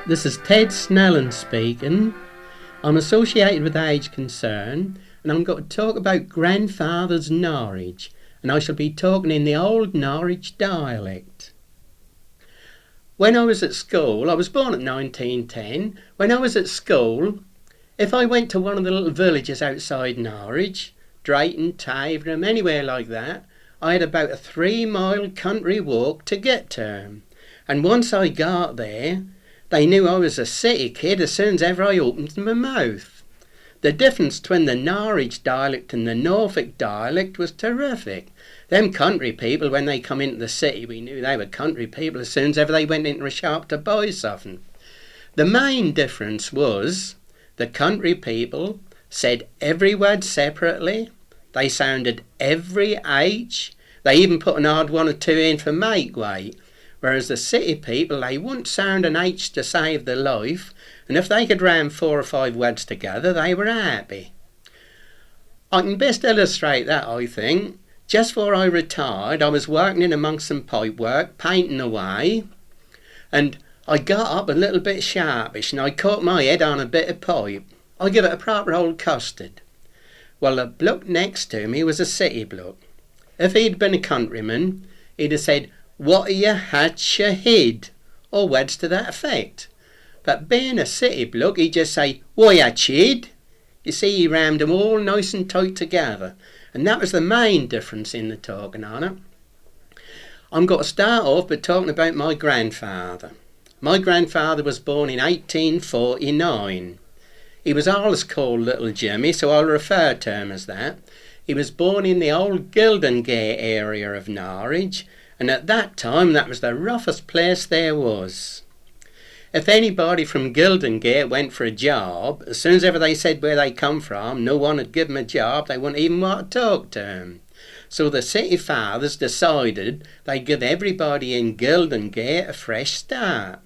This is Ted Snelling speaking. I'm associated with Age Concern, and I'm going to talk about grandfather's Norwich, and I shall be talking in the old Norwich Dialect. When I was at school, I was born at 1910. When I was at school, if I went to one of the little villages outside Norwich, Drayton, Taverham, anywhere like that, I had about a 3-mile country walk to get to 'em. And once I got there, they knew I was a city kid as soon as ever I opened my mouth. The difference between the Norwich dialect and the Norfolk dialect was terrific. Them country people, when they come into the city, we knew they were country people as soon as ever they went into a shop to buy something. The main difference was the country people said every word separately. They sounded every H. They even put an odd one or two in for make weight. Whereas the city people, they wouldn't sound an H to save their life, and if they could ram 4 or 5 words together, they were happy. I can best illustrate that, I think. Just before I retired, I was working in amongst some pipe work, painting away, and I got up a little bit sharpish, and I caught my head on a bit of pipe. I give it a proper old custard. Well, the bloke next to me was a city bloke. If he'd been a countryman, he'd have said, "What are you hatch your head?" or words to that effect. But being a city bloke, he'd just say, "Why hatch your head?" You see, he rammed them all nice and tight together, and that was the main difference in the talking on it. I'm going to start off by talking about my grandfather. My grandfather was born in 1849. He was always called Little Jimmy, so I'll refer to him as that. He was born in the old Gildengate area of Norwich, and at that time that was the roughest place there was. If anybody from Gildengate went for a job, as soon as ever they said where they come from, no one would give them a job. They wouldn't even want to talk to them. So the city fathers decided they'd give everybody in Gildengate a fresh start,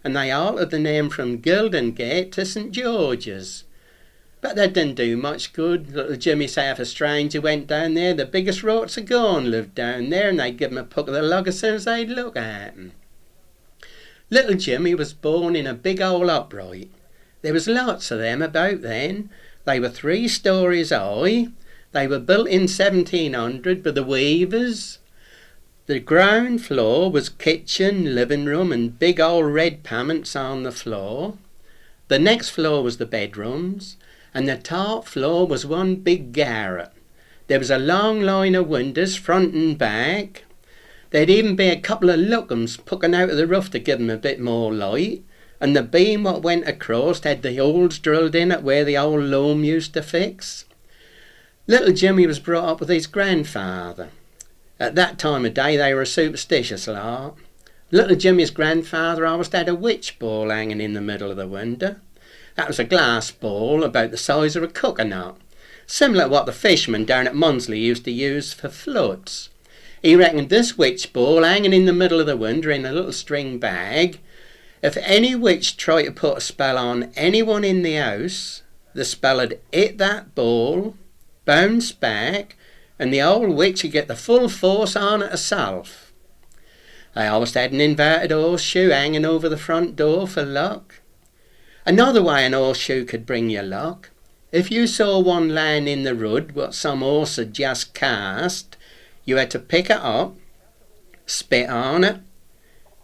and they altered the name from Gildengate to St George's. But that didn't do much good. Little Jimmy say if a stranger went down there, the biggest rots of gone lived down there, and they'd give him a puck of the lug as soon as they'd look at him. Little Jimmy was born in a big old upright. There was lots of them about then. They were 3 stories high. They were built in 1700 by the weavers. The ground floor was kitchen, living room, and big old red paments on the floor. The next floor was the bedrooms, and the top floor was one big garret. There was a long line of windows, front and back. There'd even be a couple of lookums poking out of the roof to give 'em a bit more light, and the beam what went across had the holes drilled in it where the old loom used to fix. Little Jimmy was brought up with his grandfather. At that time of day they were a superstitious lot. Little Jimmy's grandfather always had a witch ball hanging in the middle of the window. That was a glass ball about the size of a coconut, similar to what the fishermen down at Munsley used to use for floods. He reckoned this witch ball hanging in the middle of the window in a little string bag, if any witch tried to put a spell on anyone in the house, the spell would hit that ball, bounce back, and the old witch would get the full force on it herself. They always had an inverted horseshoe hanging over the front door for luck. Another way an horseshoe could bring you luck. If you saw one lying in the road what some horse had just cast, you had to pick it up, spit on it,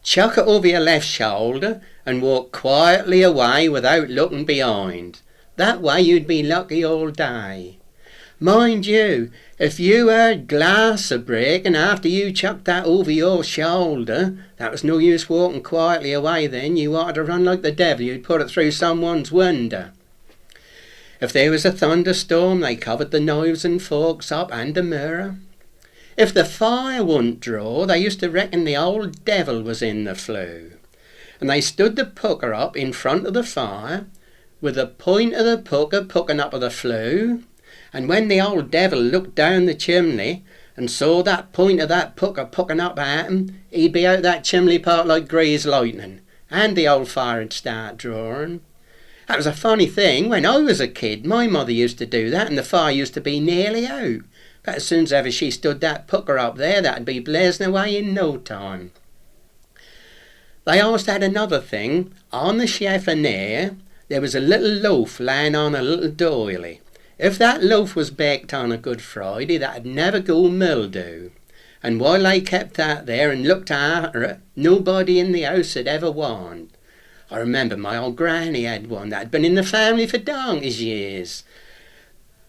chuck it over your left shoulder, and walk quietly away without looking behind. That way you'd be lucky all day. Mind you, if you heard glass a breaking after you chucked that over your shoulder, that was no use walking quietly away then. You ought to run like the devil. You'd put it through someone's window. If there was a thunderstorm, they covered the knives and forks up and the mirror. If the fire wouldn't draw, they used to reckon the old devil was in the flue. And they stood the pucker up in front of the fire, with the point of the pucker pucking up of the flue, and when the old devil looked down the chimney and saw that point of that pucker pucking up at him, he'd be out that chimney pot like greased lightning, and the old fire would start drawing. That was a funny thing. When I was a kid, my mother used to do that, and the fire used to be nearly out. But as soon as ever she stood that pucker up there, that'd be blazing away in no time. They always had another thing. On the chiffonier, there was a little loaf lying on a little doily. If that loaf was baked on a Good Friday, that'd never go mildew. And while they kept that there and looked after it, nobody in the house had ever want. I remember my old granny had one that had been in the family for donkey's years.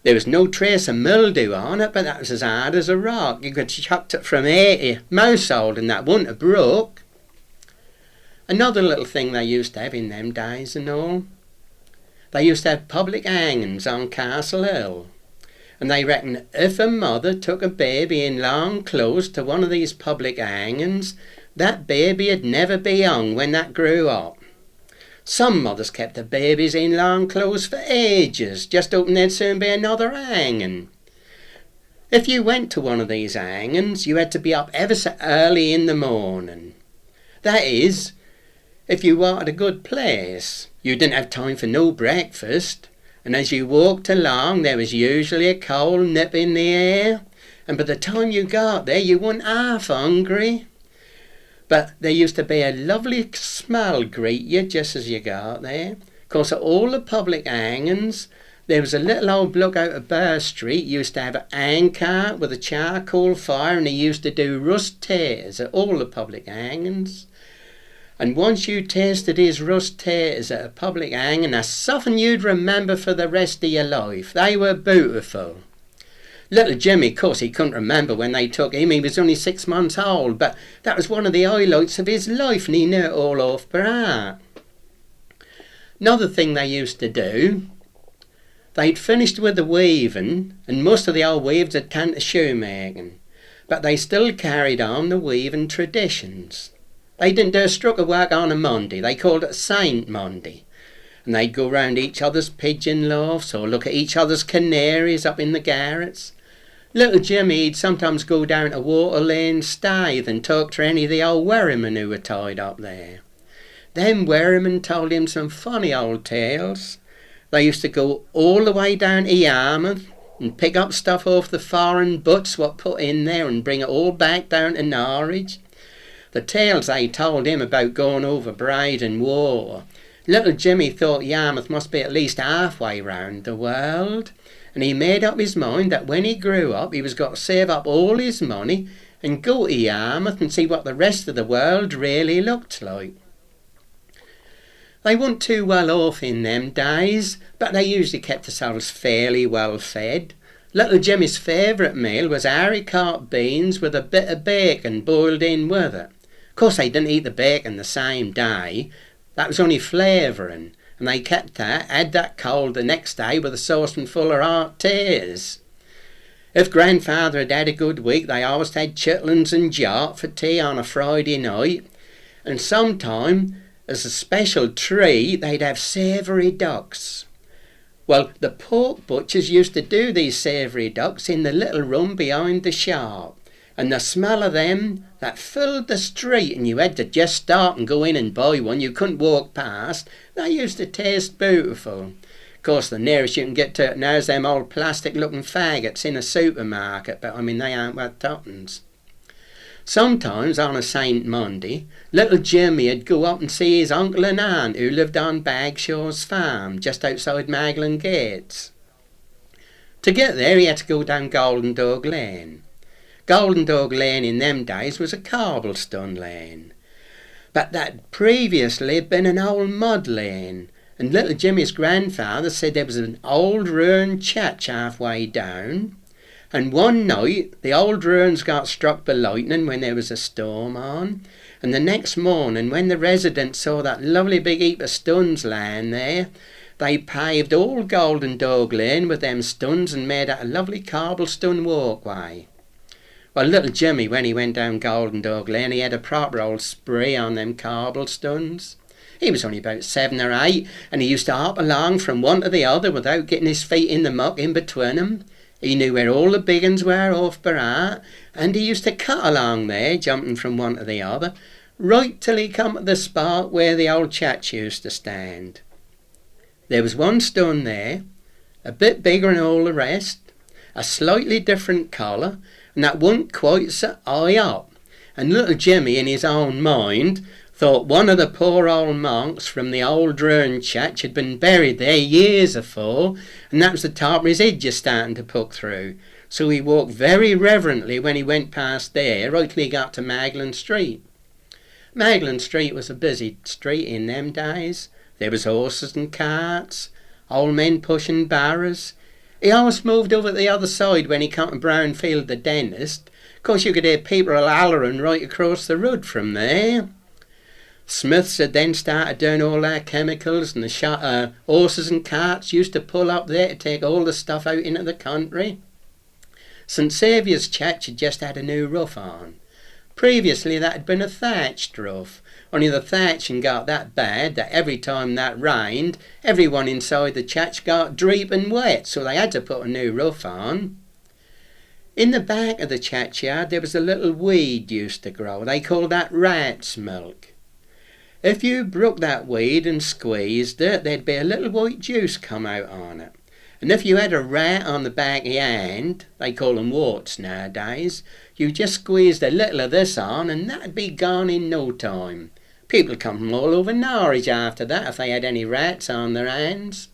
There was no trace of mildew on it, but that was as hard as a rock. You could chucked it from 80 mouse old and that wouldn't have broke. Another little thing they used to have in them days and all, they used to have public hangings on Castle Hill. And they reckon if a mother took a baby in long clothes to one of these public hangings, that baby would never be hung when that grew up. Some mothers kept their babies in long clothes for ages, just hoping there'd soon be another hanging. If you went to one of these hangings, you had to be up ever so early in the morning. That is, if you wanted a good place. You didn't have time for no breakfast, and as you walked along there was usually a cold nip in the air, and by the time you got there you weren't half hungry. But there used to be a lovely smell greet you just as you got there. 'Cause at all the public hangings, there was a little old bloke out of Burr Street used to have a hand cart with a charcoal fire, and he used to do rust taters at all the public hangings. And once you tasted his rust taters at a public hanging, that's something you'd remember for the rest of your life. They were beautiful. Little Jimmy, of course, he couldn't remember when they took him. He was only 6 months old, but that was one of the highlights of his life, and he knew it all off by heart. Another thing they used to do, they'd finished with the weaving, and most of the old weavers had turned to shoemaking, but they still carried on the weaving traditions. They didn't do a stroke of work on a Monday. They called it Saint Monday. And they'd go round each other's pigeon lofts or look at each other's canaries up in the garrets. Little Jimmy'd sometimes go down to Water Lane Staithe and talk to any of the old wherrymen who were tied up there. Them wherrymen told him some funny old tales. They used to go all the way down to Yarmouth and pick up stuff off the foreign butts what put in there and bring it all back down to Norwich. The tales they told him about going over Braid and War. Little Jimmy thought Yarmouth must be at least halfway round the world, and he made up his mind that when he grew up he was going to save up all his money and go to Yarmouth and see what the rest of the world really looked like. They weren't too well off in them days, but they usually kept themselves fairly well fed. Little Jimmy's favourite meal was haricot beans with a bit of bacon boiled in with it. Of course they didn't eat the bacon the same day. That was only flavouring, and they kept that, had that cold the next day with a saucepan full of hot tears. If grandfather had had a good week, they always had chitlins and jot for tea on a Friday night, and sometime, as a special treat, they'd have savoury ducks. Well, the pork butchers used to do these savoury ducks in the little room behind the shop, and the smell of them, that filled the street, and you had to just stop and go in and buy one. You couldn't walk past. They used to taste beautiful. Of course, the nearest you can get to it now is them old plastic-looking faggots in a supermarket, but I mean, they aren't worth tuppence. Sometimes on a Saint Monday, little Jimmy would go up and see his uncle and aunt who lived on Bagshaw's farm, just outside Maglan Gates. To get there, he had to go down Golden Dog Lane. Golden Dog Lane in them days was a cobblestone lane, but that previously had been an old mud lane, and little Jimmy's grandfather said there was an old ruined church halfway down, and one night the old ruins got struck by lightning when there was a storm on, and the next morning when the residents saw that lovely big heap of stones lying there, they paved all Golden Dog Lane with them stones and made it a lovely cobblestone walkway. Well, little Jimmy, when he went down Golden Dog Lane, he had a proper old spree on them cobblestones. He was only about 7 or 8, and he used to hop along from one to the other without getting his feet in the muck in between 'em. He knew where all the big uns were off by heart, and he used to cut along there, jumping from one to the other, right till he come to the spot where the old church used to stand. There was one stone there, a bit bigger than all the rest, a slightly different colour, and that wasn't quite so high up, and little Jimmy in his own mind thought one of the poor old monks from the old ruined church had been buried there years afore, and that was the top of his head just starting to poke through. So he walked very reverently when he went past there, right till he got to Magdalen Street. Magdalen Street was a busy street in them days. There was horses and carts, old men pushing barrows. He always moved over to the other side when he come to Brownfield the dentist, 'cause you could hear people hollering right across the road from there. Smiths had then started doing all their chemicals, and the horses and carts used to pull up there to take all the stuff out into the country. St Saviour's Church had just had a new roof on. Previously that had been a thatched roof, only the thatching got that bad that every time that rained, everyone inside the church got dreeping wet, so they had to put a new roof on. In the back of the churchyard there was a little weed used to grow. They called that rat's milk. If you broke that weed and squeezed it, there'd be a little white juice come out on it. And if you had a rat on the back of your hand, they call them warts nowadays, you just squeezed a little of this on and that'd be gone in no time. People come from all over Norwich after that if they had any rats on their hands.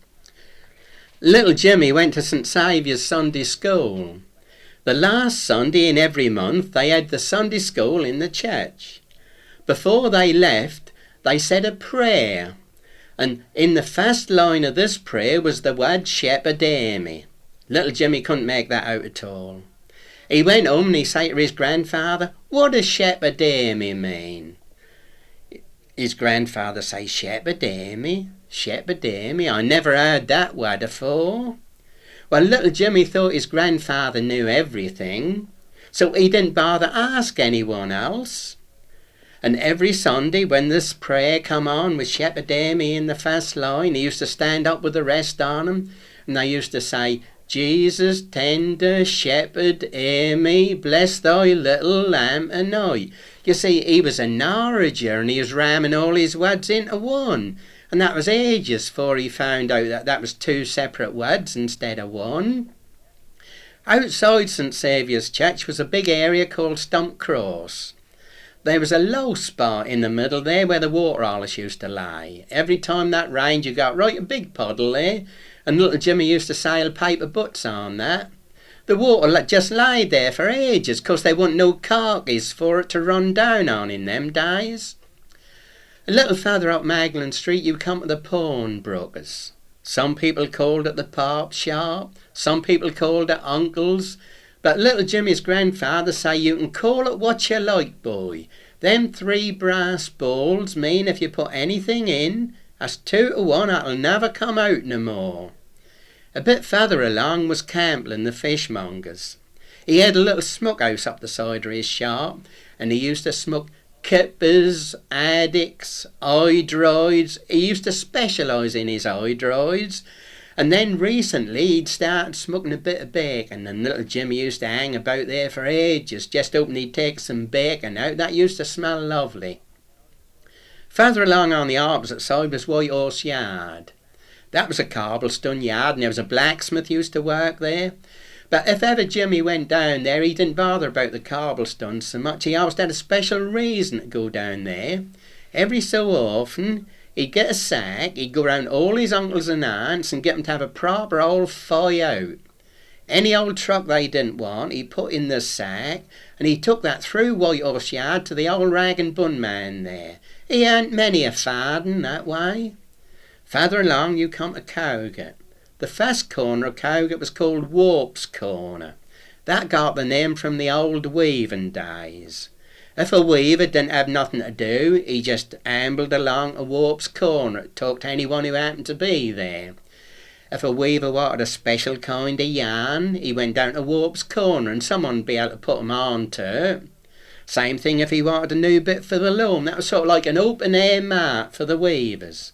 Little Jimmy went to St Saviour's Sunday School. The last Sunday in every month they had the Sunday School in the church. Before they left, they said a prayer. And in the first line of this prayer was the word shepherd me. Little Jimmy couldn't make that out at all. He went home and he said to his grandfather, "What does shepherd me mean?" His grandfather say, "Shepherd me? Shepherd me? I never heard that word afore." Well, little Jimmy thought his grandfather knew everything, so he didn't bother ask anyone else. And every Sunday when this prayer come on with shepherd me in the first line, he used to stand up with the rest on him, and they used to say, "Jesus, tender shepherd, hear me, bless thy little lamb and I." You see, he was a Norwicher and he was ramming all his words into one, and that was ages before he found out that that was two separate words instead of one. Outside St Saviour's Church was a big area called Stump Cross. There was a low spot in the middle there where the water always used to lie. Every time that rained you got right a big puddle there, and little Jimmy used to sail paper butts on that. The water just lay there for ages, 'cause there wasn't no corkies for it to run down on in them days. A little further up Magdalen Street you come to the pawnbrokers. Some people called it the pop shop, some people called it uncle's, but little Jimmy's grandfather say you can call it what you like, boy. Them 3 brass balls mean if you put anything in, that's 2 to 1 that'll never come out no more. A bit further along was Camplin the fishmonger's. He had a little smoke house up the side of his shop, and he used to smoke kippers, addicts, hydroids. He used to specialise in his hydroids. And then recently he'd started smoking a bit of bacon, and little Jimmy used to hang about there for ages, just hoping he'd take some bacon out. That used to smell lovely. Further along on the opposite side was White Horse Yard. That was a cobblestone yard, and there was a blacksmith used to work there. But if ever Jimmy went down there, he didn't bother about the cobblestones so much. He always had a special reason to go down there. Every so often he'd get a sack, he'd go round all his uncles and aunts and get them to have a proper old fight out. Any old truck they didn't want, he put in the sack, and he took that through White Horse Yard to the old rag and bun man there. He earned many a farden that way. Further along you come to Cowgate. The first corner of Cowgate was called Warp's Corner. That got the name from the old weaving days. If a weaver didn't have nothing to do, he just ambled along to Warp's Corner to talk to anyone who happened to be there. If a weaver wanted a special kind of yarn, he went down to Warp's Corner and someone would be able to put him on to it. Same thing if he wanted a new bit for the loom. That was sort of like an open-air mart for the weavers.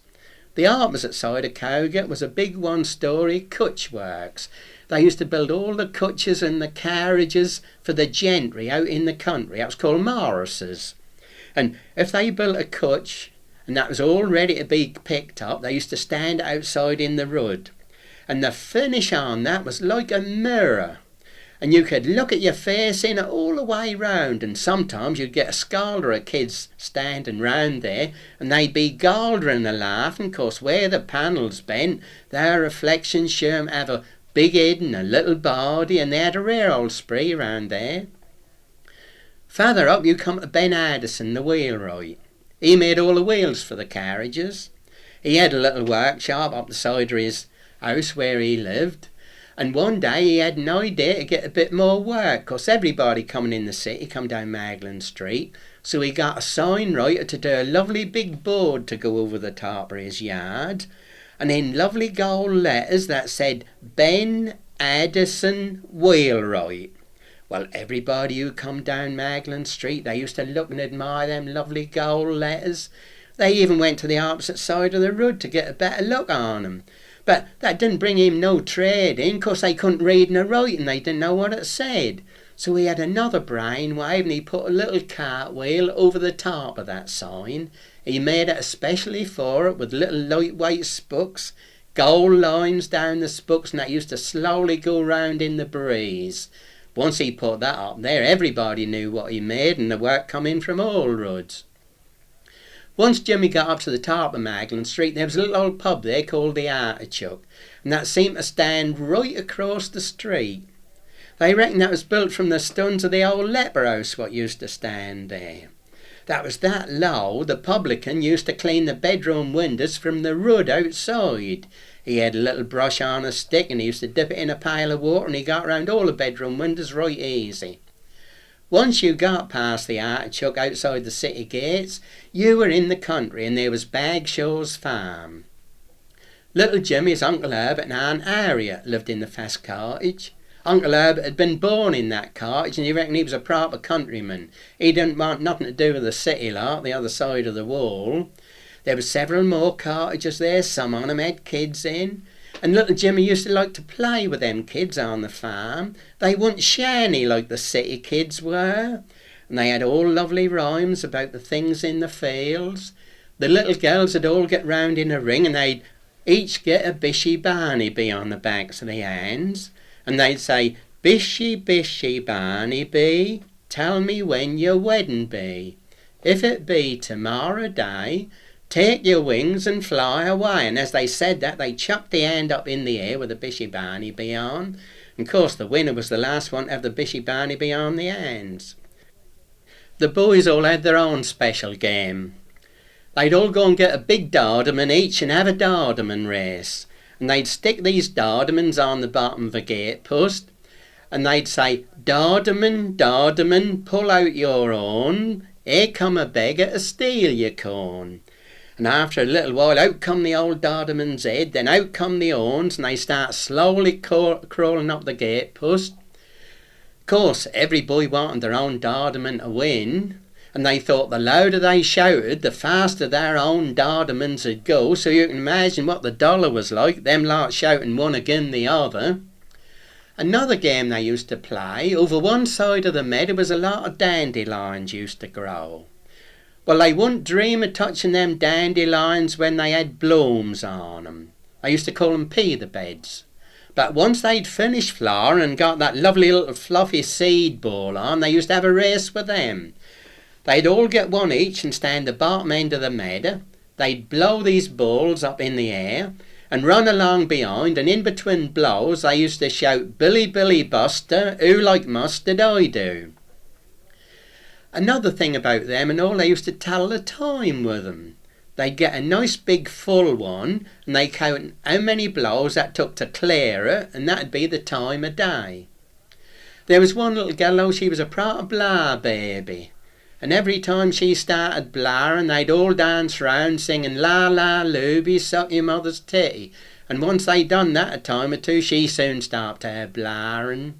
The opposite side of Cowgate was a big one-storey cutch works. They used to build all the coaches and the carriages for the gentry out in the country. That was called Morris's. And if they built a coach and that was all ready to be picked up, they used to stand outside in the road. And the finish on that was like a mirror. and you could look at your face in it all the way round, and sometimes you'd get a scalder of kids standing round there, and they'd be galdering and laughing, 'cause where the panel's bent, their reflections show 'em have a big head and a little body, and they had a rare old spree round there. Further up you come to Ben Addison, the wheelwright. He made all the wheels for the carriages. He had a little workshop up the side of his house where he lived, and one day he had an idea to get a bit more work, 'cause everybody coming in the city come down Magdalen Street, so he got a sign writer to do a lovely big board to go over the top of his yard, and in lovely gold letters that said Ben Addison Wheelwright. Well, everybody who come down Magdalen Street, they used to look and admire them lovely gold letters. They even went to the opposite side of the road to get a better look on 'em. But that didn't bring him no trade in, 'cause they couldn't read nor write and they didn't know what it said. So he had another brainwave, and he put a little cartwheel over the top of that sign. He made it especially for it with little lightweight spokes, gold lines down the spokes, and that used to slowly go round in the breeze. Once he put that up there, everybody knew what he made, and the work come in from all roads. Once Jimmy got up to the top of Magdalen Street, there was a little old pub there called the Artichoke, and that seemed to stand right across the street. They reckon that was built from the stones of the old leper house what used to stand there. That was that low, the publican used to clean the bedroom windows from the road outside. He had a little brush on a stick, and he used to dip it in a pail of water, and he got round all the bedroom windows right easy. Once you got past the Artichoke outside the city gates, you were in the country, and there was Bagshaw's farm. Little Jimmy's Uncle Herbert and Aunt Harriet lived in the fast cottage. Uncle Herbert had been born in that cottage, and you reckon he was a proper countryman. He didn't want nothing to do with the city lot, the other side of the wall. There were several more cottages there, some on 'em had kids in, and little Jimmy used to like to play with them kids on the farm. They weren't shanny like the city kids were, and they had all lovely rhymes about the things in the fields. The little girls would all get round in a ring, and they'd each get a bishy Barney bee on the backs of their hands, and they'd say, "Bishy, bishy, Barney bee, tell me when your wedding be. If it be tomorrow day, take your wings and fly away." And as they said that, they chucked the hand up in the air with the bishy Barney bee on. And of course the winner was the last one to have the bishy Barney bee on the hands. The boys all had their own special game. They'd all go and get a big dardaman each and have a dardaman race. And they'd stick these dardamans on the bottom of a gate post, and they'd say, "Dardaman, dardaman, pull out your horn. Here come a beggar to steal your corn." And after a little while, out come the old dardaman's head, then out come the horns, and they start slowly crawling up the gate post. Of course, every boy wanted their own dardaman to win, and they thought the louder they shouted, the faster their own dardamans would go, so you can imagine what the dollar was like, them lot shouting one agin the other. Another game they used to play, over one side of the meadow was a lot of dandelions used to grow. Well, they wouldn't dream of touching them dandelions when they had blooms on 'em. I used to call 'em peather beds. But once they'd finished flowering and got that lovely little fluffy seed ball on, they used to have a race with them. They'd all get one each and stand the bottom end of the meadow. They'd blow these balls up in the air and run along behind, and in between blows they used to shout, "Billy, Billy, Buster, who like mustard, I do." Another thing about them and all, they used to tell the time with them. They'd get a nice big full one, and they'd count how many blows that took to clear it, and that'd be the time of day. There was one little girl, though, she was a proper blah baby, and every time she started blaring, they'd all dance round singing, "La la Looby, suck your mother's titty," and once they'd done that a time or two, she soon stopped her blaring.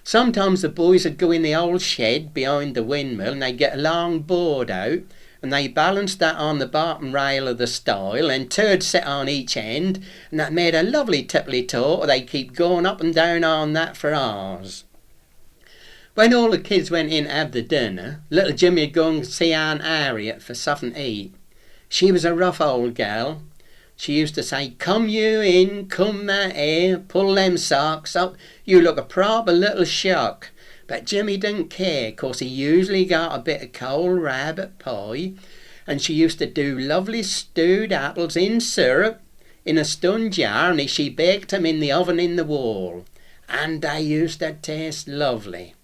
Sometimes the boys would go in the old shed behind the windmill, and they'd get a long board out, and they balanced that on the bottom rail of the stile, and two'd sit on each end, and that made a lovely tipply-toe. They'd keep going up and down on that for hours. When all the kids went in to have the dinner, little Jimmy'd go and see Aunt Harriet for something to eat. She was a rough old gal. She used to say, "Come you in, come that air, pull them socks up, you look a proper little shock." But Jimmy didn't care, 'cause he usually got a bit of cold rabbit pie, and she used to do lovely stewed apples in syrup in a stone jar, and she baked 'em in the oven in the wall, and they used to taste lovely.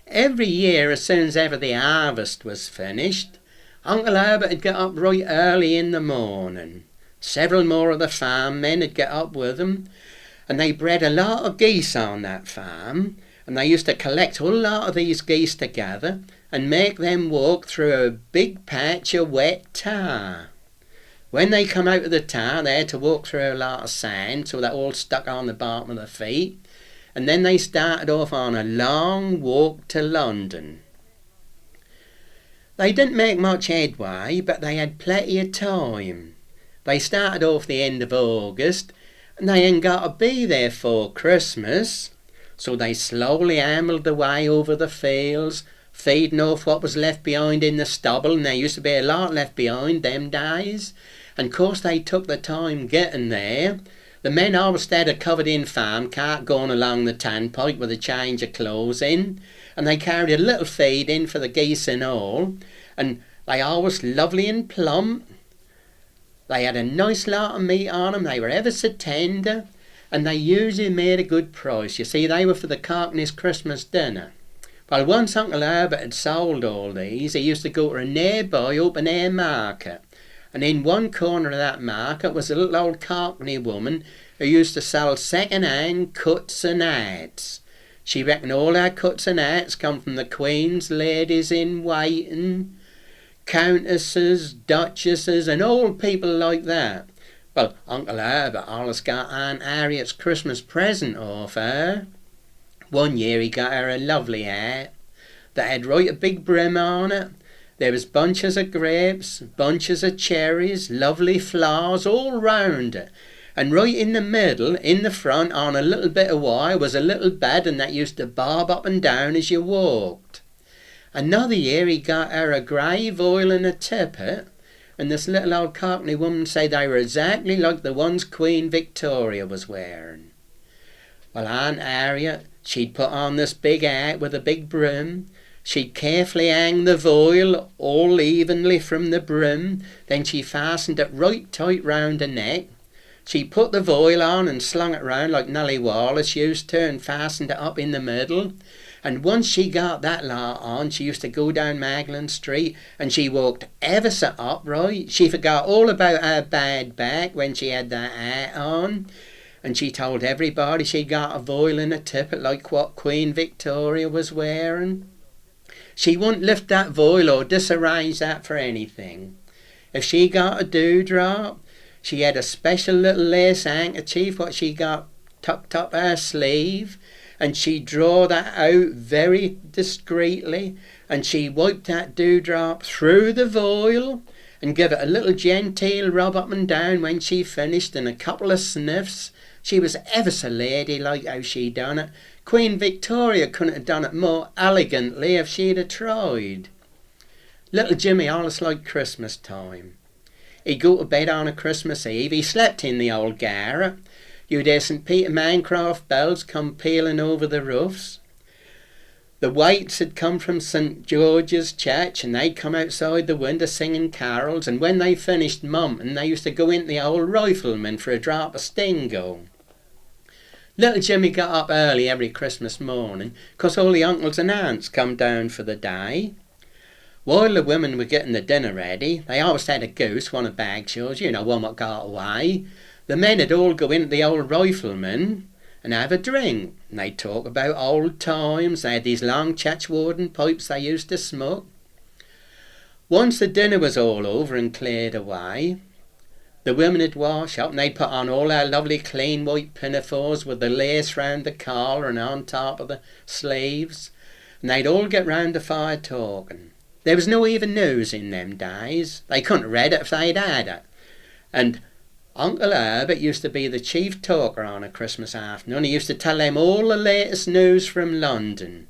Every year, as soon as ever the harvest was finished, Uncle Herbert would get up right early in the morning. Several more of the farm men would get up with him, and they bred a lot of geese on that farm, and they used to collect a whole lot of these geese together and make them walk through a big patch of wet tar. When they come out of the tar, they had to walk through a lot of sand, so they all stuck on the bottom of their feet, and then they started off on a long walk to London. They didn't make much headway, but they had plenty of time. They started off the end of August, and they hadn't got to be there for Christmas, so they slowly ambled their way over the fields, feeding off what was left behind in the stubble, and there used to be a lot left behind them days, and 'course they took the time getting there. The men always had a covered-in farm cart going along the turnpike with a change of clothes in, and they carried a little feed in for the geese and all, and they always lovely and plump. They had a nice lot of meat on 'em, they were ever so tender, and they usually made a good price. You see, they were for the Cockney's Christmas dinner. Well, once Uncle Herbert had sold all these, he used to go to a nearby open-air market, and in one corner of that market was a little old Cockney woman who used to sell second-hand cuts and hats. She reckoned all her cuts and hats come from the Queen's ladies in waiting, countesses, duchesses, and old people like that. Well, Uncle Herbert always got Aunt Harriet's Christmas present off her. One year he got her a lovely hat that had right a big brim on it. There was bunches of grapes, bunches of cherries, lovely flowers all round it. And right in the middle, in the front, on a little bit of wire, was a little bed, and that used to bob up and down as you walked. Another year he got her a grey voile and a tippet, and this little old Cockney woman said they were exactly like the ones Queen Victoria was wearing. Well, Aunt Harriet, she'd put on this big hat with a big brim. She'd carefully hang the voile all evenly from the brim, then she fastened it right tight round her neck. She put the voile on and slung it round like Nellie Wallace used to, and fastened it up in the middle. And once she got that lot on, she used to go down Magdalen Street, and she walked ever so upright. She forgot all about her bad back when she had that hat on, and she told everybody she'd got a voile and a tippet like what Queen Victoria was wearing. She wouldn't lift that voile or disarrange that for anything. If she got a dewdrop, she had a special little lace handkerchief what she got tucked up her sleeve, and she'd draw that out very discreetly, and she wiped that dewdrop through the voile and give it a little genteel rub up and down when she finished, and a couple of sniffs. She was ever so ladylike how she done it. Queen Victoria couldn't have done it more elegantly if she'd have tried. Little Jimmy always liked Christmas time. He'd go to bed on a Christmas Eve. He slept in the old garret. You'd hear St. Peter Mancroft bells come pealing over the roofs. The Whites had come from St. George's Church, and they'd come outside the window singing carols, and when they finished mumming, they used to go into the old rifleman for a drop of stingo. Little Jimmy got up early every Christmas morning, 'cause all the uncles and aunts come down for the day. While the women were getting the dinner ready, they always had a goose, one of Bagshaw's, one what got away. The men would all go into the old rifleman and have a drink, and they'd talk about old times. They had these long Chechwarden pipes they used to smoke. Once the dinner was all over and cleared away, the women would wash up, and they'd put on all their lovely clean white pinafores with the lace round the collar and on top of the sleeves, and they'd all get round the fire talking. There was no even news in them days. They couldn't have read it if they'd had it. And Uncle Herbert used to be the chief talker on a Christmas afternoon. He used to tell them all the latest news from London.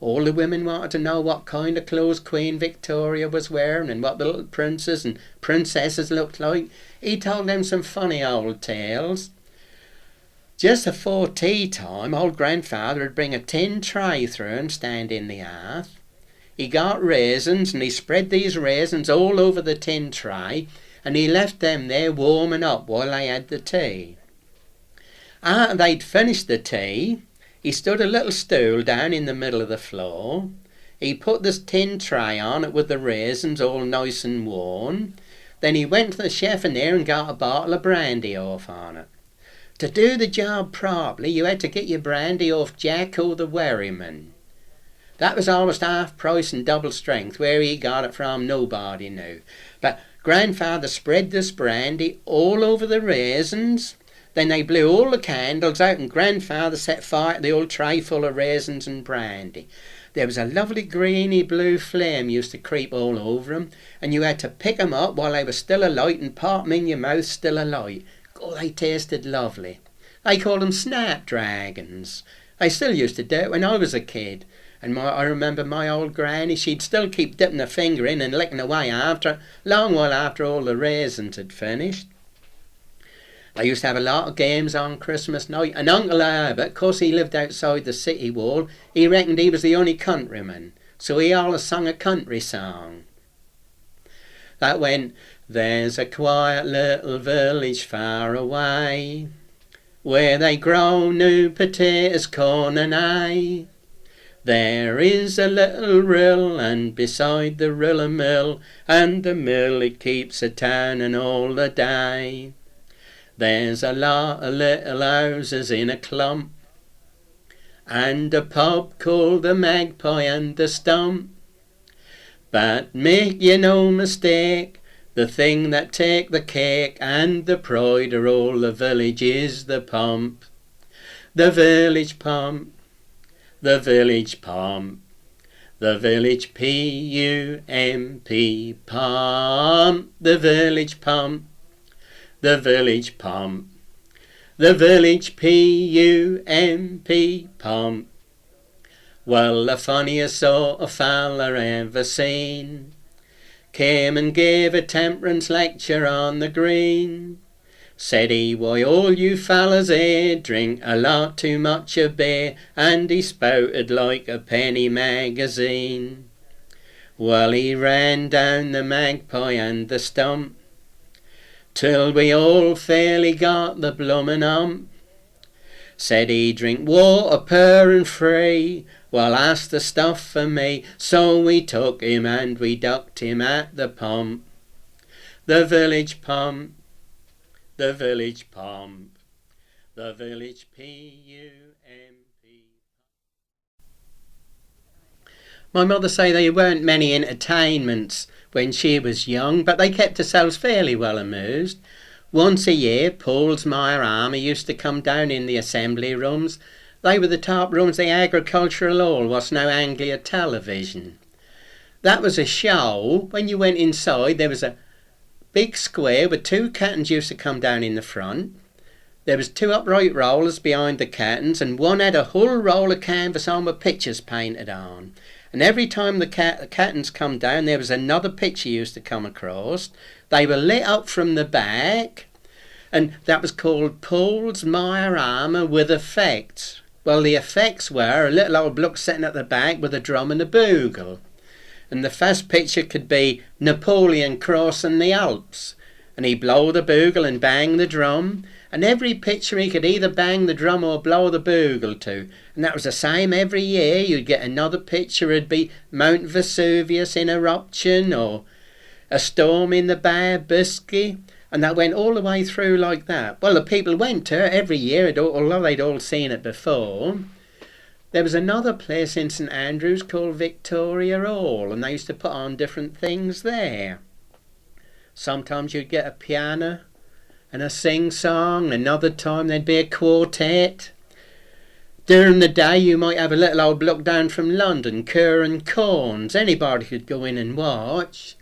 All the women wanted to know what kind of clothes Queen Victoria was wearing and what the little princes and princesses looked like. He told them some funny old tales. Just afore tea time, old grandfather would bring a tin tray through and stand in the hearth. He got raisins and he spread these raisins all over the tin tray and he left them there warming up while they had the tea. After they'd finished the tea, he stood a little stool down in the middle of the floor. He put this tin tray on it with the raisins all nice and warm. Then he went to the chiffonier and got a bottle of brandy off on it. To do the job properly, you had to get your brandy off Jack or the Wherryman. That was almost half price and double strength. Where he got it from, nobody knew. But grandfather spread this brandy all over the raisins. Then they blew all the candles out and grandfather set fire to the old tray full of raisins and brandy. There was a lovely greeny blue flame used to creep all over 'em, and you had to pick 'em up while they were still alight and pop 'em in your mouth still alight. Oh, they tasted lovely. They called 'em snapdragons. They still used to do it when I was a kid. And I remember my old granny, she'd still keep dipping her finger in and licking away after, long while after all the raisins had finished. They used to have a lot of games on Christmas night, and Uncle Herbert, 'cause he lived outside the city wall, he reckoned he was the only countryman, so he always sung a country song that went, "There's a quiet little village far away, where they grow new potatoes, corn and hay. There is a little rill, and beside the rill a mill, and the mill it keeps a turning all the day. There's a lot of little houses in a clump, and a pub called the Magpie and the Stump. But make you no mistake, the thing that take the cake and the pride of all the village is the pump. The village pump, the village pump, the village P-U-M-P pump, the village pump, the village pump, the village P-U-M-P pump. Well, the funniest sort of fella ever seen came and gave a temperance lecture on the green. Said he, why all you fellas here drink a lot too much of beer, and he spouted like a penny magazine. Well, he ran down the Magpie and the Stump, till we all fairly got the bloomin' hump. Said he, drink water pure and free, well ask the stuff for me, so we took him and we ducked him at the pump. The village pump, the village pump, the village P-U-M-P. My mother say there weren't many entertainments when she was young, but they kept themselves fairly well amused. Once a year, Paul's Mire Army used to come down in the assembly rooms. They were the top rooms of the agricultural hall, what's now Anglia Television. That was a show. When you went inside, there was a big square with two curtains used to come down in the front. There was two upright rollers behind the curtains, and one had a whole roll of canvas on with pictures painted on. And every time the curtains come down, there was another picture used to come across. They were lit up from the back, and that was called Paul's Mire Armour with effects. Well, the effects were a little old bloke sitting at the back with a drum and a bugle. And the first picture could be Napoleon crossing the Alps, and he'd blow the bugle and bang the drum. And every picture he could either bang the drum or blow the bugle to. And that was the same every year. You'd get another picture. It'd be Mount Vesuvius in eruption, or a storm in the Bay of Biscay. And that went all the way through like that. Well, the people went to it every year, although they'd all seen it before. There was another place in St Andrews called Victoria Hall, and they used to put on different things there. Sometimes you'd get a piano and a sing-song, another time there'd be a quartet. During the day you might have a little old bloke down from London, curing corns. Anybody could go in and watch.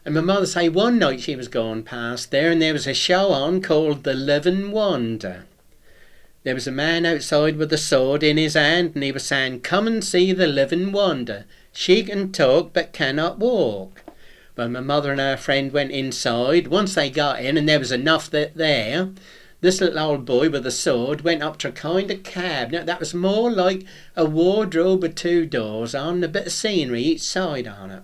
And my mother say one night she was going past there and there was a show on called The Living Wonder. There was a man outside with a sword in his hand, and he was saying, "Come and see the living wonder. She can talk but cannot walk." Well, my mother and her friend went inside. Once they got in, and there was enough there, this little old boy with a sword went up to a kind of cabinet that was more like a wardrobe with two doors on, and a bit of scenery each side on it.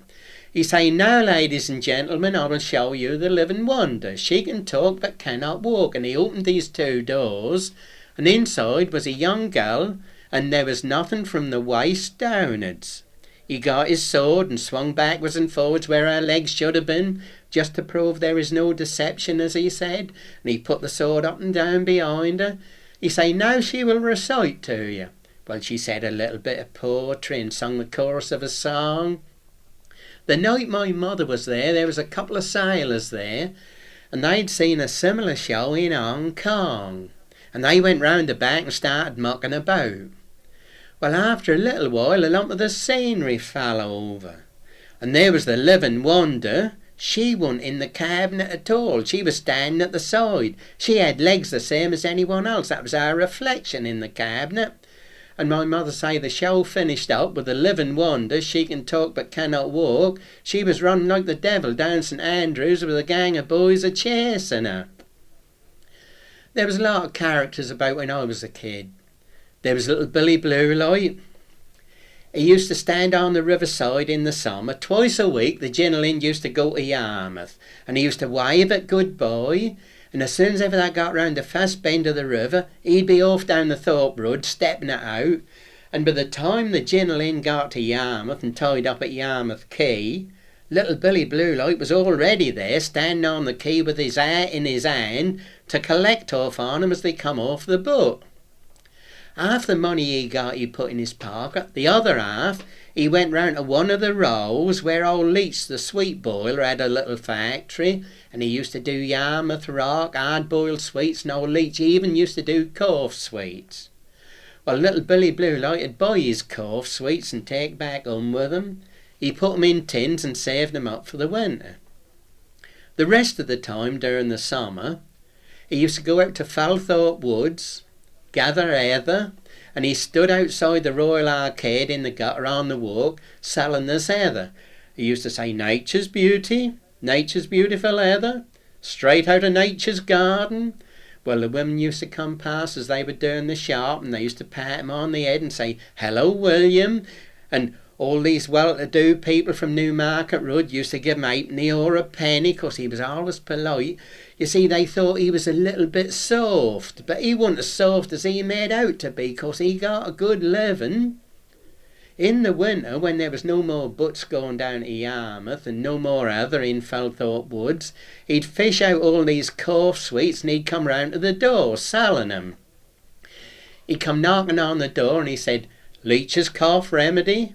He said, "Now, ladies and gentlemen, I will show you the living wonder. She can talk but cannot walk." And he opened these two doors, and inside was a young girl, and there was nothing from the waist downwards. He got his sword and swung backwards and forwards where her legs should have been, just to prove there is no deception, as he said, and he put the sword up and down behind her. He said, "Now she will recite to you." Well, she said a little bit of poetry and sung the chorus of a song. The night my mother was there was a couple of sailors there, and they'd seen a similar show in Hong Kong, and they went round the back and started mucking about. Well, after a little while, a lump of the scenery fell over, and there was the living wonder. She wasn't in the cabinet at all. She was standing at the side. She had legs the same as anyone else. That was our reflection in the cabinet. And my mother say the show finished up with the living wonder. She can talk but cannot walk. She was running like the devil down St Andrews with a gang of boys a chasing her. There was a lot of characters about when I was a kid. There was little Billy Bluelight. He used to stand on the riverside in the summer. Twice a week the gentleman used to go to Yarmouth, and he used to wave it goodbye, and as soon as ever that got round the first bend of the river, he'd be off down the Thorpe Road stepping it out, and by the time the gentleman got to Yarmouth and tied up at Yarmouth Quay, little Billy Bluelight was already there, standing on the quay with his hat in his hand to collect off on him as they come off the boat. Half the money he got he put in his pocket. The other half he went round to one of the rows where old Leach the sweet boiler had a little factory, and he used to do Yarmouth Rock, hard-boiled sweets, and old Leach even used to do cough sweets. Well, little Billy Bluelight would buy his cough sweets and take back home with him. He put them in tins and saved them up for the winter. The rest of the time during the summer he used to go out to Falthorpe Woods, gather heather, and he stood outside the Royal Arcade in the gutter on the walk selling this heather. He used to say, "Nature's beautiful heather, straight out of nature's garden." Well, the women used to come past as they were doing the shop, and they used to pat him on the head and say, "Hello, William," and all these well-to-do people from Newmarket Road used to give him halfpenny or a penny, 'cause he was always polite. You see, they thought he was a little bit soft, but he wasn't as soft as he made out to be, 'cause he got a good living. In the winter, when there was no more boats going down to Yarmouth and no more other in Falthorpe Woods, he'd fish out all these cough sweets and he'd come round to the door selling them. He'd come knocking on the door and he said, "Leach's Cough Remedy,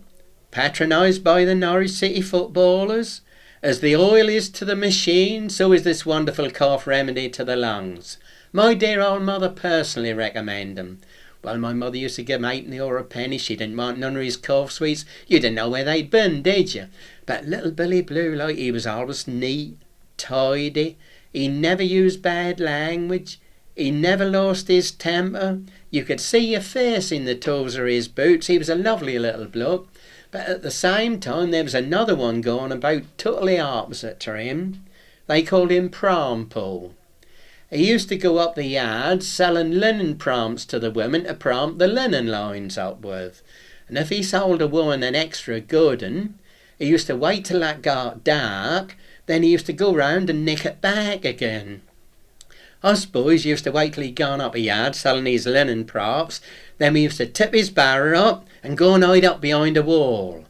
patronised by the Norwich City footballers. As the oil is to the machine, so is this wonderful cough remedy to the lungs. My dear old mother personally recommend them." Well, my mother used to give him halfpenny or a penny. She didn't want none of his cough sweets. You didn't know where they'd been, did you? But little Billy Bluelight, he was always neat, tidy. He never used bad language. He never lost his temper. You could see your face in the toes of his boots. He was a lovely little bloke. But at the same time there was another one going about totally opposite to him. They called him Prompo. He used to go up the yard selling linen prompts to the women to prompt the linen lines up with. And if he sold a woman an extra good un, he used to wait till that got dark, then he used to go round and nick it back again. Us boys used to wait till he'd gone up a yard selling his linen props, then we used to tip his barrow up and go and hide up behind a wall.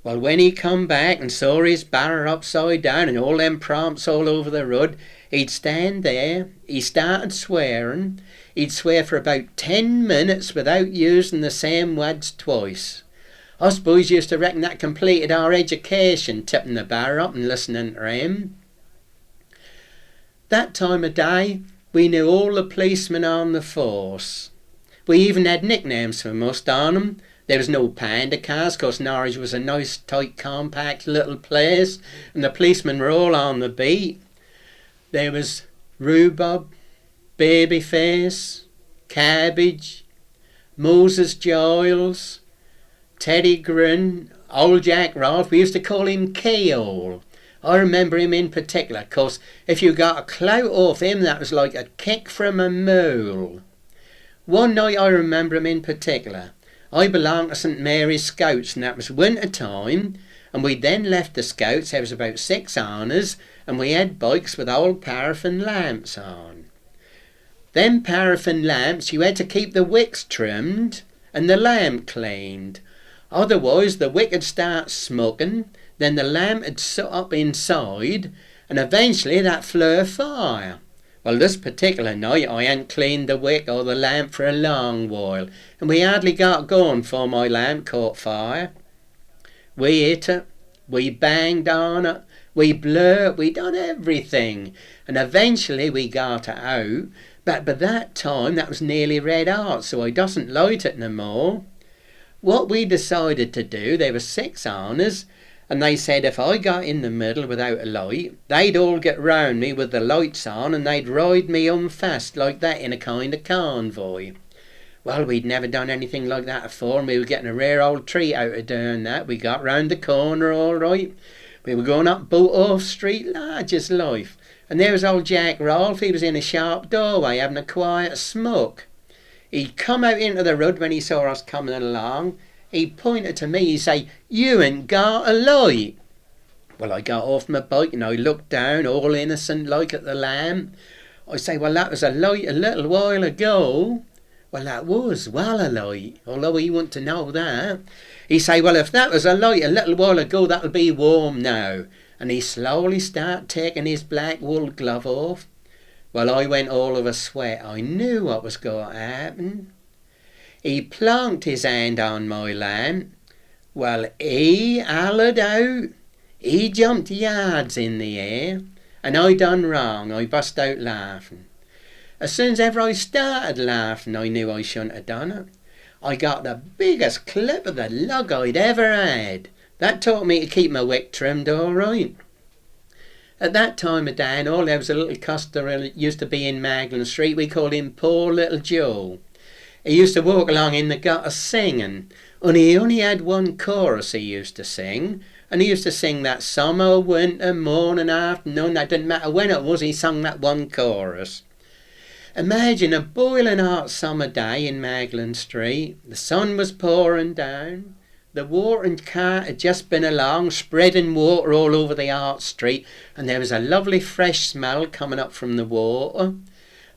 Well, when he come back and saw his barrow upside down and all them prompts all over the road, he'd stand there, he started swearing. He'd swear for about 10 minutes without using the same words twice. Us boys used to reckon that completed our education, tipping the barrow up and listening to him. That time of day, we knew all the policemen on the force. We even had nicknames for most on them. There was no panda cars, 'cause Norwich was a nice, tight, compact little place, and the policemen were all on the beat. There was Rhubarb, Babyface, Cabbage, Moses Giles, Teddy Grin, old Jack Rolfe. We used to call him Keel. I remember him in particular, 'cause if you got a clout off him, that was like a kick from a mule. One night I remember him in particular. I belonged to St Mary's Scouts, and that was winter time, and we then left the Scouts. There was about 6 on us, and we had bikes with old paraffin lamps on. Them paraffin lamps, you had to keep the wicks trimmed and the lamp cleaned. Otherwise the wick would start smoking, then the lamp would sit up inside, and eventually that flew fire. Well, this particular night I hadn't cleaned the wick or the lamp for a long while, and we hardly got going before my lamp caught fire. We hit it, we banged on it, we blew it, we done everything, and eventually we got it out, but by that time that was nearly red hot, so I doesn't light it no more. What we decided to do, there were 6 on us, and they said if I got in the middle without a light, they'd all get round me with the lights on, and they'd ride me on fast like that in a kind of convoy. Well, we'd never done anything like that before, and we were getting a rare old treat out of doing that. We got round the corner all right. We were going up Bootoff Street, large as life, and there was old Jack Rolfe. He was in a sharp doorway having a quiet smoke. He'd come out into the road when he saw us coming along. He pointed to me, he say, "You ain't got a light." Well, I got off my bike and I looked down, all innocent like, at the lamp. I say, "Well, that was a light a little while ago." Well, that was well a light, although he wouldn't to know that. He say, "Well, if that was a light a little while ago, that'll be warm now." And he slowly started taking his black wool glove off. Well, I went all of a sweat. I knew what was going to happen. He plonked his hand on my lamp. Well, he hollered out. He jumped yards in the air, and I done wrong. I bust out laughing. As soon as ever I started laughing, I knew I shouldn't have done it. I got the biggest clip of the lug I'd ever had. That taught me to keep my wick trimmed all right. At that time of day and all, there was a little customer that used to be in Magdalen Street. We called him Poor Little Joe. He used to walk along in the gutter singing, and he only had one chorus he used to sing, and he used to sing that summer, winter, morning, afternoon, that didn't matter when it was, he sung that one chorus. Imagine a boiling hot summer day in Magdalen Street. The sun was pouring down. The watering cart had just been along, spreading water all over the hot street, and there was a lovely fresh smell coming up from the water.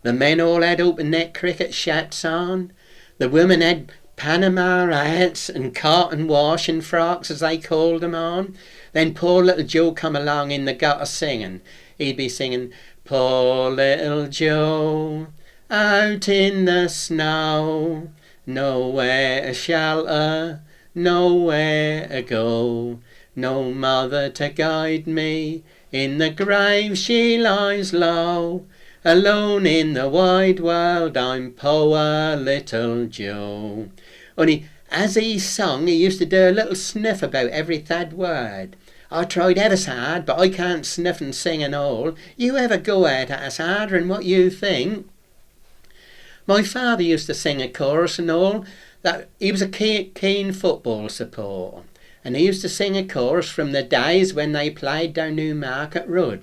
The men all had open neck cricket shats on. The women had Panama hats and cotton washing frocks, as they called them, on. Then poor little Joe come along in the gutter singing. He'd be singing, "Poor little Joe, out in the snow, nowhere to shelter, nowhere to go, no mother to guide me, in the grave she lies low, alone in the wide world, I'm poor little Joe." Only, as he sung, he used to do a little sniff about every third word. I tried ever so hard, but I can't sniff and sing and all. You ever go at it as harder than what you think? My father used to sing a chorus and all. That he was a keen football supporter, and he used to sing a chorus from the days when they played down Newmarket Road.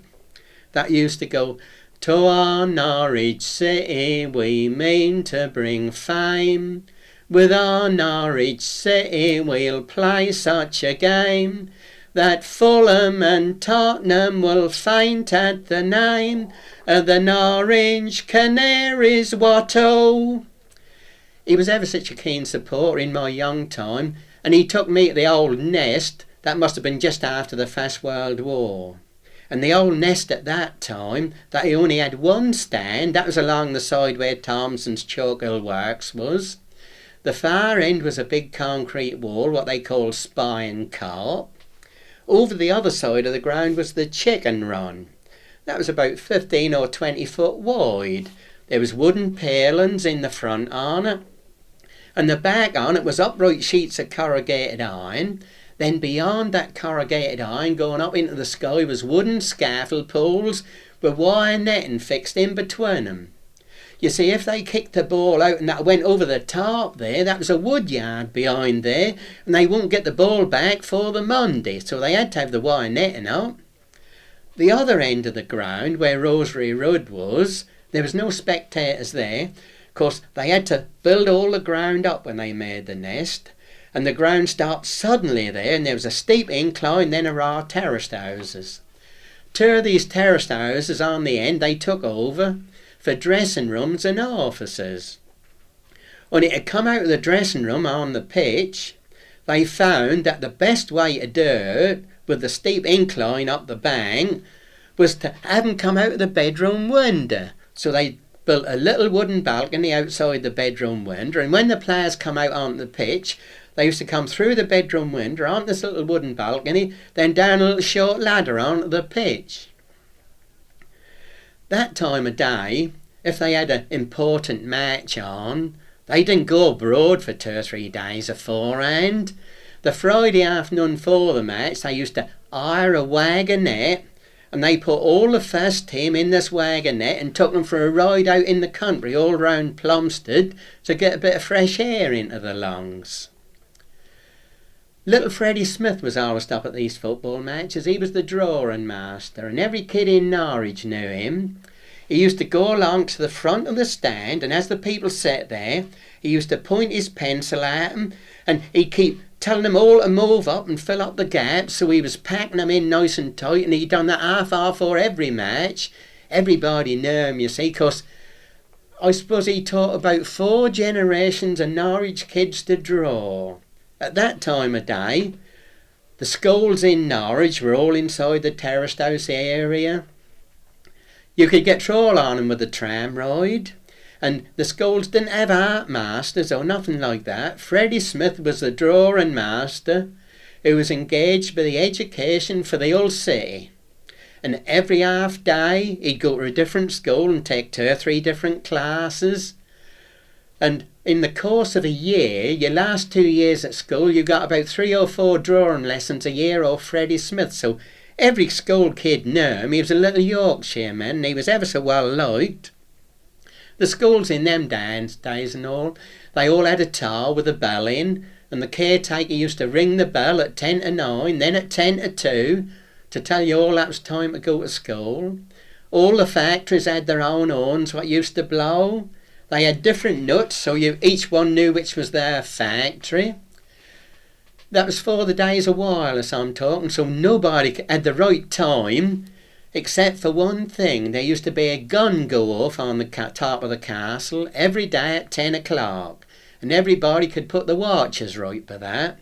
That used to go, "To our Norwich City we mean to bring fame. With our Norwich City we'll play such a game that Fulham and Tottenham will faint at the name of the Norwich Canaries, what-oh." He was ever such a keen supporter in my young time, and he took me to the old Nest. That must have been just after the First World War. And the old Nest at that time, that he only had one stand, that was along the side where Thompson's Chokehill Works was. The far end was a big concrete wall, what they call Spy and Carp. Over the other side of the ground was the chicken run. That was about 15 or 20 foot wide. There was wooden palings in the front on it, and the back on it was upright sheets of corrugated iron. Then beyond that corrugated iron, going up into the sky, was wooden scaffold poles with wire netting fixed in between them. You see, if they kicked the ball out and that went over the top there, that was a wood yard behind there, and they wouldn't get the ball back for the Monday, so they had to have the wire netting up. The other end of the ground, where Rosary Road was, there was no spectators there. Of course, they had to build all the ground up when they made the nest, and the ground stopped suddenly there, and there was a steep incline, then a row of terraced houses. Two of these terraced houses on the end they took over for dressing rooms and offices. When it had come out of the dressing room on the pitch, they found that the best way to do it, with the steep incline up the bank, was to have them come out of the bedroom window. So they built a little wooden balcony outside the bedroom window, and when the players come out on the pitch, they used to come through the bedroom window on this little wooden balcony, then down a little short ladder onto the pitch. That time of day, if they had an important match on, they didn't go abroad for 2 or 3 days beforehand. The Friday afternoon for the match, they used to hire a wagonette, and they put all the first team in this wagonette and took them for a ride out in the country all round Plumstead to get a bit of fresh air into the lungs. Little Freddie Smith was always up at these football matches. He was the drawing master, and every kid in Norwich knew him. He used to go along to the front of the stand, and as the people sat there, he used to point his pencil at them, and he'd keep telling them all to move up and fill up the gaps, so he was packing them in nice and tight, and he'd done that half hour for every match. Everybody knew him, you see, 'cause I suppose he taught about 4 generations of Norwich kids to draw. At that time of day, the schools in Norwich were all inside the terraced house area. You could get troll on them with the tram ride, and the schools didn't have art masters or nothing like that. Freddie Smith was the drawing master who was engaged by the education for the whole city. And every half day he'd go to a different school and take 2 or 3 different classes. And in the course of a year, your last 2 years at school, you got about 3 or 4 drawing lessons a year off Freddie Smith. So every school kid knew him. He was a little Yorkshireman, and he was ever so well liked. The schools in them days and all, they all had a tower with a bell in, and the caretaker used to ring the bell at 10 to 9, then at 10 to 2, to tell you all that was time to go to school. All the factories had their own horns what used to blow. They had different nuts, so each one knew which was their factory. That was for the days of wireless I'm talking, so nobody had the right time, except for one thing. There used to be a gun go off on the top of the castle every day at 10 o'clock, and everybody could put the watches right by that.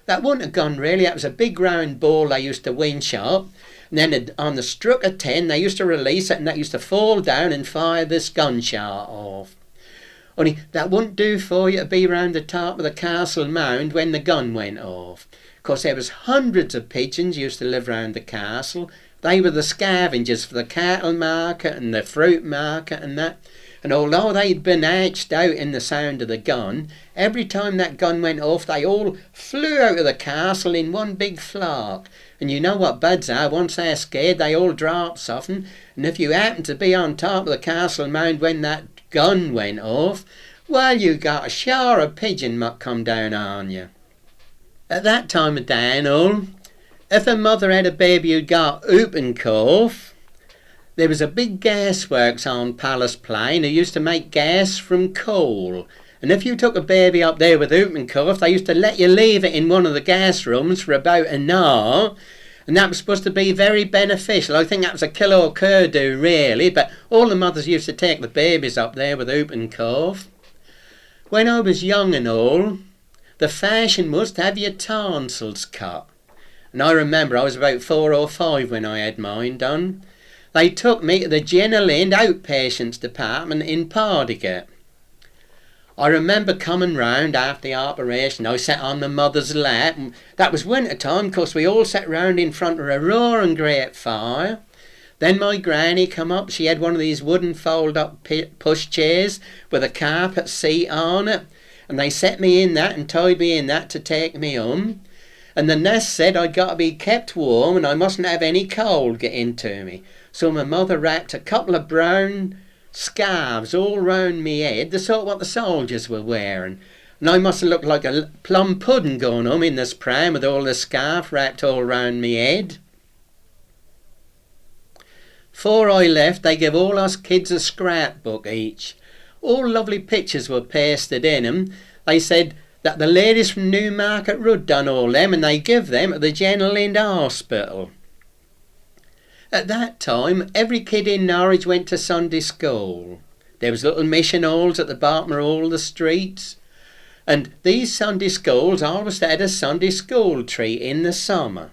That wasn't a gun really, that was a big round ball they used to winch up, and then on the stroke of 10 they used to release it, and that used to fall down and fire this gunshot off. Only that wouldn't do for you to be round the top of the castle mound when the gun went off. 'Cause there was hundreds of pigeons used to live round the castle. They were the scavengers for the cattle market and the fruit market and that. And although they'd been hatched out in the sound of the gun, every time that gun went off they all flew out of the castle in one big flock. And you know what birds are, once they're scared they all drop something, and if you happen to be on top of the castle mound when that gun went off, well, you got a shower of pigeon muck come down on you. At that time of day and all, if a mother had a baby who'd got whooping cough, there was a big gasworks on Palace Plain who used to make gas from coal. And if you took a baby up there with whooping cough, they used to let you leave it in one of the gas rooms for about an hour. And that was supposed to be very beneficial. I think that was a kilo of curdu really, but all the mothers used to take the babies up there with whooping cough. When I was young and all, the fashion was to have your tonsils cut. And I remember I was about 4 or 5 when I had mine done. They took me to the General Inn outpatients department in Pardigate. I remember coming round after the operation. I sat on my mother's lap, and that was winter time, 'cause we all sat round in front of a roaring great fire. Then my granny come up. She had one of these wooden fold-up push chairs with a carpet seat on it, and they set me in that and tied me in that to take me home. And the nurse said I'd got to be kept warm and I mustn't have any cold get into me. So my mother wrapped a couple of brown scarves all round me head, the sort what the soldiers were wearing. And I must have looked like a plum pudding going home in this pram with all the scarf wrapped all round me head. Before I left, they gave all us kids a scrapbook each. All lovely pictures were pasted in 'em. They said that the ladies from Newmarket Road done all them, and they give them at the General Inn Hospital. At that time, every kid in Norwich went to Sunday school. There was little mission halls at the bottom of all the streets. And these Sunday schools always had a Sunday school treat in the summer.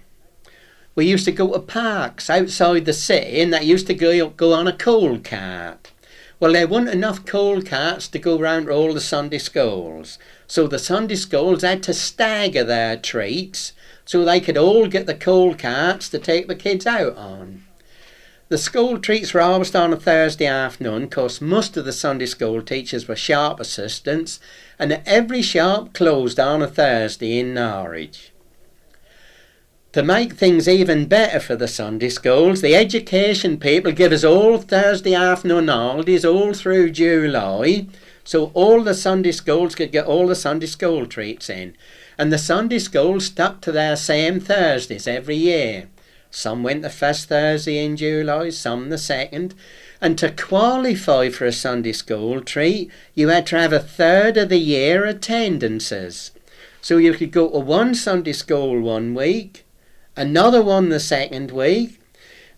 We used to go to parks outside the city, and that used to go on a coal cart. Well, there weren't enough coal carts to go round to all the Sunday schools. So the Sunday schools had to stagger their treats so they could all get the coal carts to take the kids out on. The school treats were always on a Thursday afternoon because most of the Sunday school teachers were shop assistants, and every shop closed on a Thursday in Norwich. To make things even better for the Sunday schools, the education people give us all Thursday afternoon holidays all through July, so all the Sunday schools could get all the Sunday school treats in. And the Sunday schools stuck to their same Thursdays every year. Some went the first Thursday in July, some the second. And to qualify for a Sunday school treat, you had to have a third of the year attendances. So you could go to one Sunday school one week, another one the second week,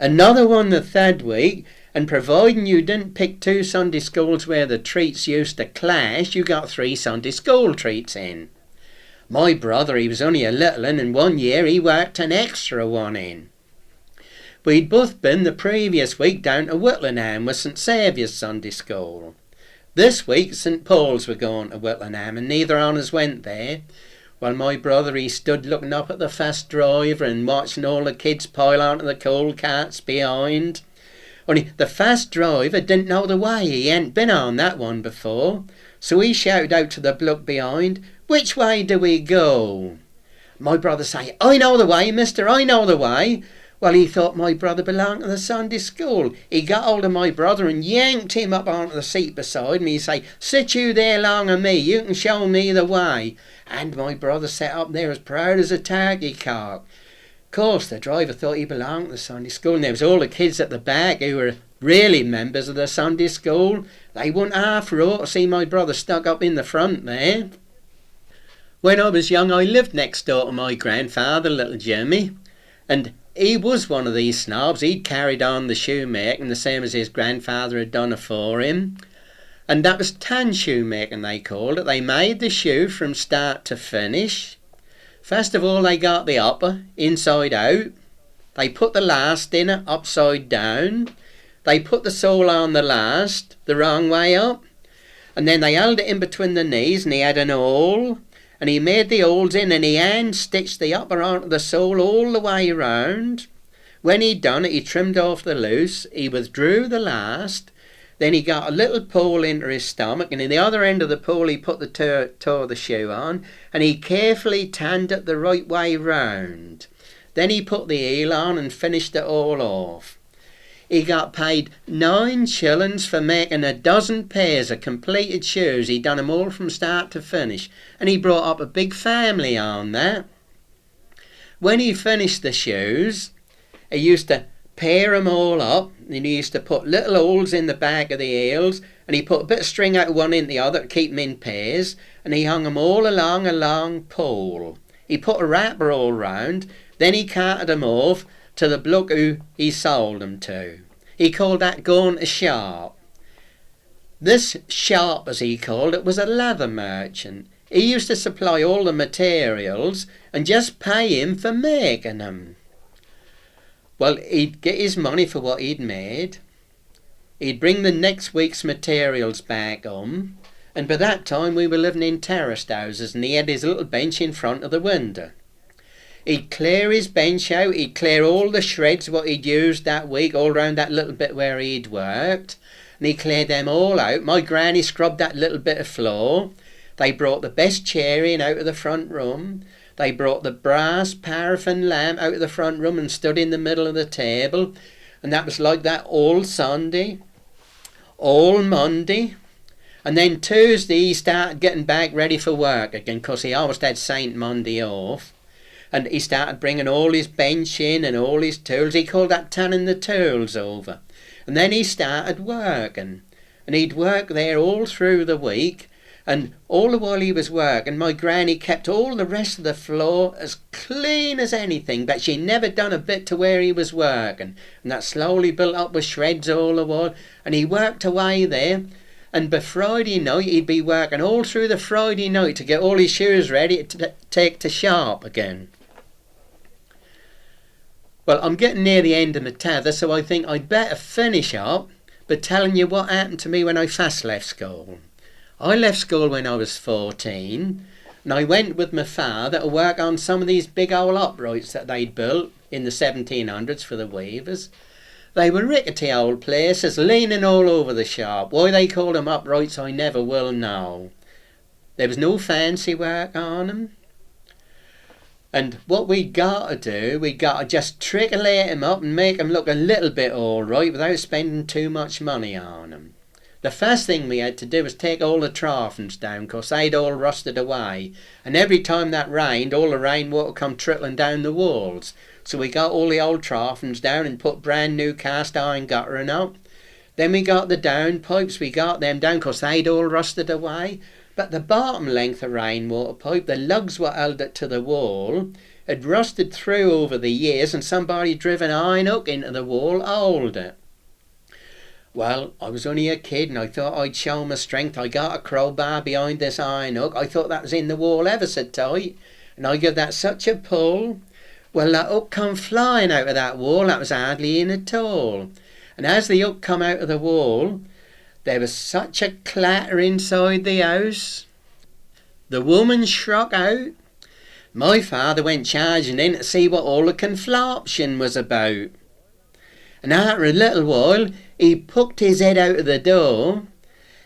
another one the third week, and providing you didn't pick two Sunday schools where the treats used to clash, you got 3 Sunday school treats in. My brother, he was only a little un, and one year he worked an extra one in. We'd both been the previous week down to Whitlingham with St Saviour's Sunday School. This week St Paul's were going to Whitlingham, and neither on us went there. Well, my brother, he stood looking up at the fast driver and watching all the kids pile onto the coal carts behind. Only the fast driver didn't know the way, he hadn't been on that one before. So he shouted out to the bloke behind, "Which way do we go?" My brother say, "I know the way, mister, I know the way." Well, he thought my brother belonged to the Sunday school. He got hold of my brother and yanked him up onto the seat beside me. He say, "Sit you there long of me, you can show me the way." And my brother sat up there as proud as a turkey cock. Of course, the driver thought he belonged to the Sunday school, and there was all the kids at the back who were really members of the Sunday school. They wouldn't half row to see my brother stuck up in the front there. When I was young, I lived next door to my grandfather, little Jimmy, and he was one of these snobs. He'd carried on the shoemaking the same as his grandfather had done afore him. And that was tan shoemaking, they called it. They made the shoe from start to finish. First of all, they got the upper inside out. They put the last in it upside down. They put the sole on the last the wrong way up. And then they held it in between the knees, and he had an awl. And he made the holes in, and he hand-stitched the upper onto the sole all the way round. When he'd done it, he trimmed off the loose, he withdrew the last, then he got a little pole into his stomach, and in the other end of the pole he put the toe of the shoe on, and he carefully tanned it the right way round. Then he put the heel on and finished it all off. He got paid 9 shillings for making a dozen pairs of completed shoes. He'd done them all from start to finish, and he brought up a big family on that. When he finished the shoes, he used to pair them all up, and he used to put little holes in the back of the heels, and he put a bit of string out of one into the other to keep them in pairs, and he hung them all along a long pole. He put a wrapper all round, then he carted them off to the bloke who he sold them to. He called that going to shop. This shop, as he called it, was a leather merchant. He used to supply all the materials and just pay him for making them. Well, he'd get his money for what he'd made. He'd bring the next week's materials back home, and by that time we were living in terraced houses, and he had his little bench in front of the window. He'd clear his bench out, he'd clear all the shreds what he'd used that week, all round that little bit where he'd worked, and he cleared them all out. My granny scrubbed that little bit of floor. They brought the best chair in out of the front room. They brought the brass paraffin lamp out of the front room and stood in the middle of the table, and that was like that all Sunday. all Monday. And then Tuesday he started getting back ready for work again, 'cause he always had Saint Monday off. And he started bringing all his bench in and all his tools. He called that turning the tools over. And then he started working. And he'd work there all through the week. And all the while he was working, my granny kept all the rest of the floor as clean as anything, but she never done a bit to where he was working. And that slowly built up with shreds all the while. And he worked away there. And by Friday night he'd be working all through the Friday night to get all his shoes ready to take to shop again. Well, I'm getting near the end of my tether, so I think I'd better finish up by telling you what happened to me when I first left school. I left school when I was 14, and I went with my father to work on some of these big old uprights that they'd built in the 1700s for the weavers. They were rickety old places, leaning all over the shop. Why they called them uprights I never will know. There was no fancy work on them. And what we got to do, we got to just triculate them up and make them look a little bit all right without spending too much money on them. The first thing we had to do was take all the trophons down, 'cause they'd all rusted away. And every time that rained, all the rainwater come trickling down the walls. So we got all the old trophons down and put brand new cast iron guttering up. Then we got the downpipes, we got them down 'cause they'd all rusted away. But the bottom length of rainwater pipe, the lugs what held it to the wall, had rusted through over the years, and somebody driven an iron hook into the wall to hold it. Well, I was only a kid and I thought I'd show my strength. I got a crowbar behind this iron hook. I thought that was in the wall ever so tight, and I gave that such a pull. Well, that hook come flying out of that wall. That was hardly in at all. And as the hook come out of the wall, there was such a clatter inside the house. The woman struck out. My father went charging in to see what all the confloption was about. And after a little while, he poked his head out of the door.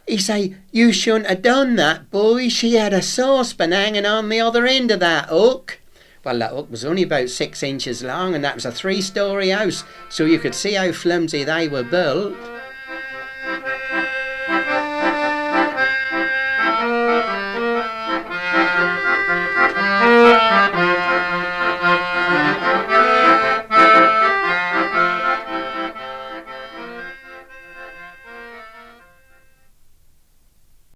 He say, "You shouldn't have done that, boy. She had a saucepan hanging on the other end of that hook." Well, that hook was only about 6 inches long, and that was a 3-story house, so you could see how flimsy they were built.